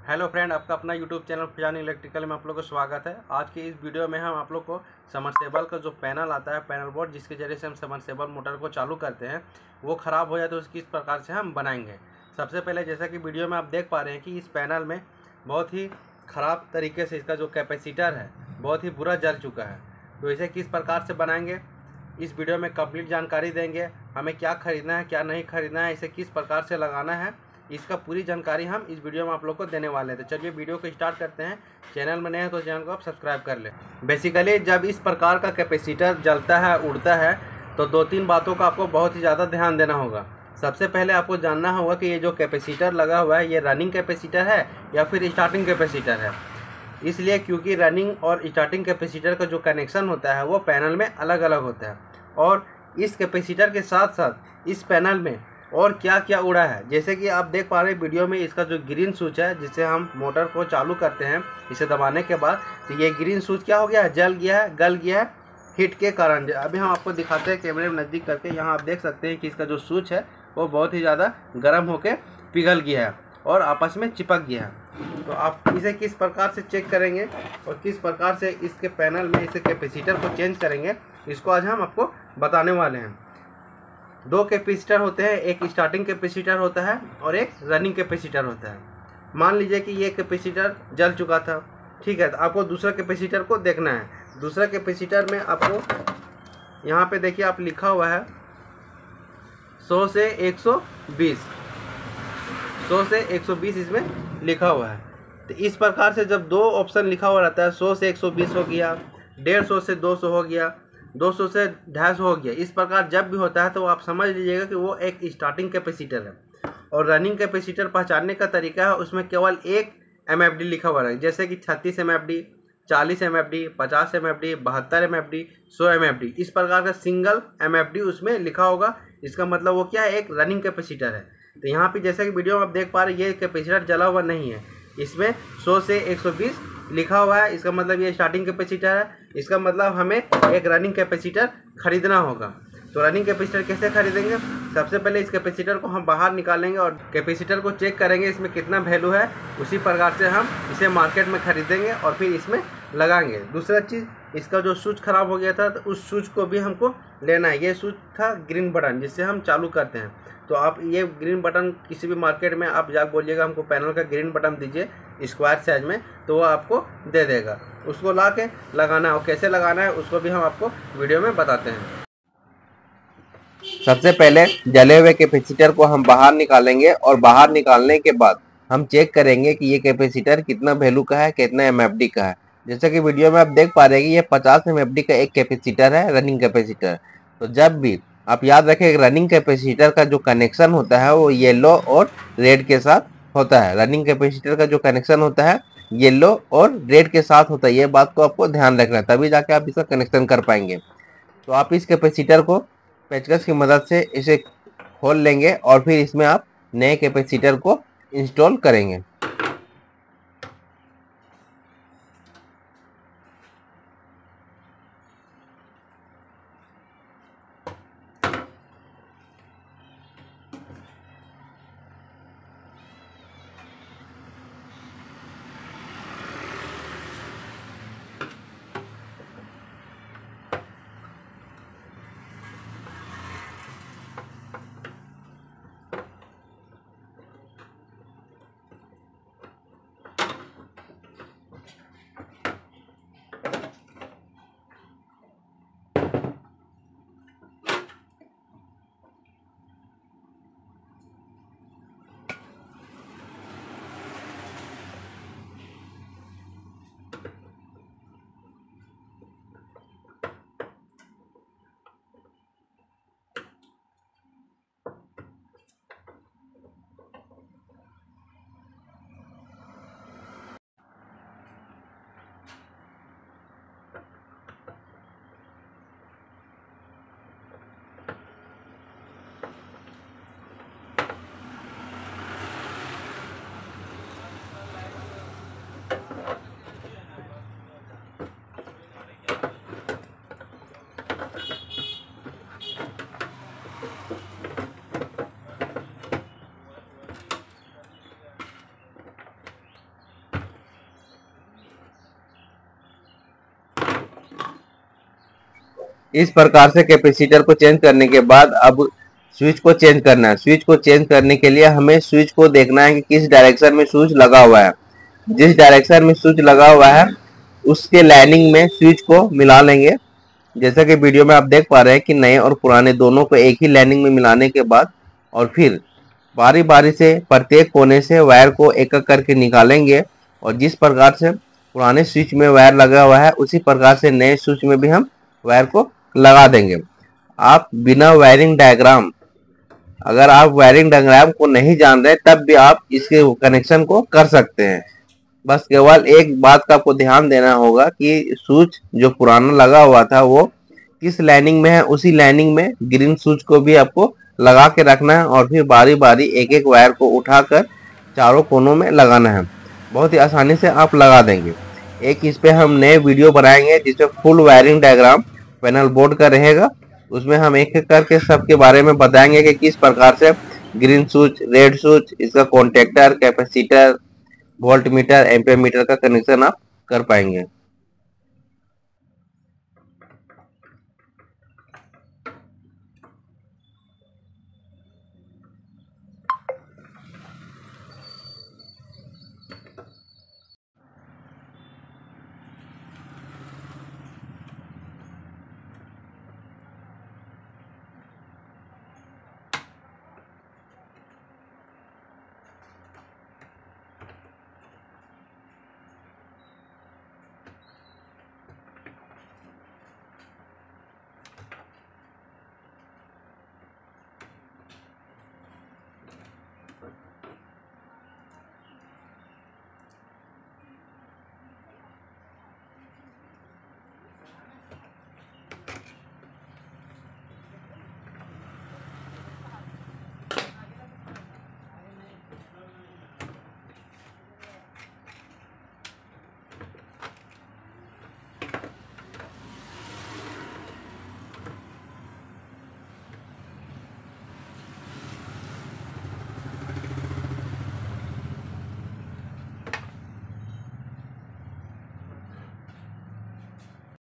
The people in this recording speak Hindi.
हेलो फ्रेंड, आपका अपना यूट्यूब चैनल फैजान इलेक्ट्रिकल में आप लोगों को स्वागत है। आज की इस वीडियो में हम आप लोग को समरसेबल का जो पैनल आता है, पैनल बोर्ड जिसके जरिए से हम समरसेबल मोटर को चालू करते हैं, वो ख़राब हो जाए तो उसकी इस प्रकार से हम बनाएंगे। सबसे पहले जैसा कि वीडियो में आप देख पा रहे हैं कि इस पैनल में बहुत ही ख़राब तरीके से इसका जो कैपेसिटर है बहुत ही बुरा जल चुका है। तो इसे किस प्रकार से बनाएंगे, इस वीडियो में कंप्लीट जानकारी देंगे। हमें क्या खरीदना है, क्या नहीं खरीदना है, इसे किस प्रकार से लगाना है, इसका पूरी जानकारी हम इस वीडियो में आप लोग को देने वाले हैं। तो चलिए वीडियो को स्टार्ट करते हैं। चैनल में नए हैं तो चैनल को आप सब्सक्राइब कर लें। बेसिकली जब इस प्रकार का कैपेसिटर जलता है, उड़ता है, तो दो तीन बातों का आपको बहुत ही ज़्यादा ध्यान देना होगा। सबसे पहले आपको जानना होगा कि ये जो कैपेसिटर लगा हुआ है ये रनिंग कैपेसिटर है या फिर स्टार्टिंग कैपेसिटर है। इसलिए क्योंकि रनिंग और स्टार्टिंग कैपेसिटर का जो कनेक्शन होता है वो पैनल में अलग अलग होता है। और इस कैपेसिटर के साथ साथ इस पैनल में और क्या क्या उड़ा है, जैसे कि आप देख पा रहे हैं वीडियो में, इसका जो ग्रीन स्विच है जिससे हम मोटर को चालू करते हैं, इसे दबाने के बाद तो ये ग्रीन स्विच क्या हो गया है, जल गया है, गल गया है हीट के कारण। अभी हम आपको दिखाते हैं कैमरे में नज़दीक करके। यहाँ आप देख सकते हैं कि इसका जो स्विच है वो बहुत ही ज़्यादा गर्म होकर पिघल गया है और आपस में चिपक गया है। तो आप इसे किस प्रकार से चेक करेंगे और किस प्रकार से इसके पैनल में इसे कैपेसिटर को चेंज करेंगे, इसको आज हम आपको बताने वाले हैं। दो कैपेसिटर होते हैं, एक स्टार्टिंग कैपेसिटर होता है और एक रनिंग कैपेसिटर होता है। मान लीजिए कि ये कैपेसिटर जल चुका था, ठीक है, तो आपको दूसरा कैपेसिटर को देखना है। दूसरा कैपेसिटर में आपको यहाँ पे देखिए आप लिखा हुआ है 100 से 120, 100 से 120 इसमें लिखा हुआ है। तो इस प्रकार से जब दो ऑप्शन लिखा हुआ रहता है, 100 से 120 हो गया, 150 से 200 हो गया, 200 से 250 हो गया, इस प्रकार जब भी होता है तो आप समझ लीजिएगा कि वो एक स्टार्टिंग कैपेसिटर है। और रनिंग कैपेसिटर पहचानने का तरीका है, उसमें केवल एक MFD लिखा हुआ है, जैसे कि 36 MFD, 40 MFD, 50 MFD, 72 MFD, 100 MFD, इस प्रकार का सिंगल MFD उसमें लिखा होगा। इसका मतलब वो क्या है, एक रनिंग कैपेसिटर है। तो यहाँ पे जैसे कि वीडियो में आप देख पा रहे हैं ये कैपेसिटर जला हुआ नहीं है, इसमें 100 से 120 लिखा हुआ है। इसका मतलब ये स्टार्टिंग कैपेसिटर है। इसका मतलब हमें एक रनिंग कैपेसिटर खरीदना होगा। तो रनिंग कैपेसिटर कैसे खरीदेंगे, सबसे पहले इस कैपेसिटर को हम बाहर निकालेंगे और कैपेसिटर को चेक करेंगे इसमें कितना वैल्यू है। उसी प्रकार से हम इसे मार्केट में खरीदेंगे और फिर इसमें लगाएंगे। दूसरा चीज़, इसका जो स्विच खराब हो गया था तो उस स्विच को भी हमको लेना है। ये स्विच था ग्रीन बटन जिससे हम चालू करते हैं। तो आप ये ग्रीन बटन किसी भी मार्केट में आप जा बोलिएगा हमको पैनल का ग्रीन बटन दीजिए स्क्वायर साइज में, तो वो आपको दे देगा। उसको ला के लगाना है और कैसे लगाना है उसको भी हम आपको वीडियो में बताते हैं। सबसे पहले जले हुए कैपेसिटर को हम बाहर निकालेंगे और बाहर निकालने के बाद हम चेक करेंगे कि ये कैपेसिटर कितना वैल्यू का है, कितना MFD का है। जैसे कि वीडियो में आप देख पा रहे हैं कि ये 50 MFD का एक कैपेसिटर है, रनिंग कैपेसिटर। तो जब भी आप याद रखें, रनिंग कैपेसिटर का जो कनेक्शन होता है वो येलो और रेड के साथ होता है। रनिंग कैपेसिटर का जो कनेक्शन होता है येलो और रेड के साथ होता है। ये बात को आपको ध्यान रखना है, तभी जाके आप इसका कनेक्शन कर पाएंगे। तो आप इस कैपेसिटर को पेचकस की मदद से इसे खोल लेंगे और फिर इसमें आप नए कैपेसिटर को इंस्टॉल करेंगे। इस प्रकार से कैपेसिटर को चेंज करने के बाद अब स्विच को चेंज करना है। स्विच को चेंज करने के लिए हमें स्विच को देखना है कि किस डायरेक्शन में स्विच लगा हुआ है। जिस डायरेक्शन में स्विच लगा हुआ है उसके लाइनिंग में स्विच को मिला लेंगे। जैसा कि वीडियो में आप देख पा रहे हैं कि नए और पुराने दोनों को एक ही लाइनिंग में मिलाने के बाद और फिर बारी बारी से प्रत्येक कोने से वायर को एक एक करके निकालेंगे और जिस प्रकार से पुराने स्विच में वायर लगा हुआ है उसी प्रकार से नए स्विच में भी हम वायर को लगा देंगे। आप बिना वायरिंग डायग्राम, अगर आप वायरिंग डायग्राम को नहीं जान रहे तब भी आप इसके कनेक्शन को कर सकते हैं। बस केवल एक बात का आपको ध्यान देना होगा कि स्विच जो पुराना लगा हुआ था वो किस लाइनिंग में है, उसी लाइनिंग में ग्रीन स्विच को भी आपको लगा के रखना है और फिर बारी बारी एक एक वायर को उठाकर चारों कोनों में लगाना है। बहुत ही आसानी से आप लगा देंगे। एक इस पे हम नए वीडियो बनाएंगे जिसमें full wiring diagram panel board का रहेगा। उसमें हम एक एक करके सबके बारे में बताएंगे कि किस प्रकार से ग्रीन स्विच, रेड स्विच, इसका contactor, capacitor, volt meter, ampere meter का कनेक्शन आप कर पाएंगे।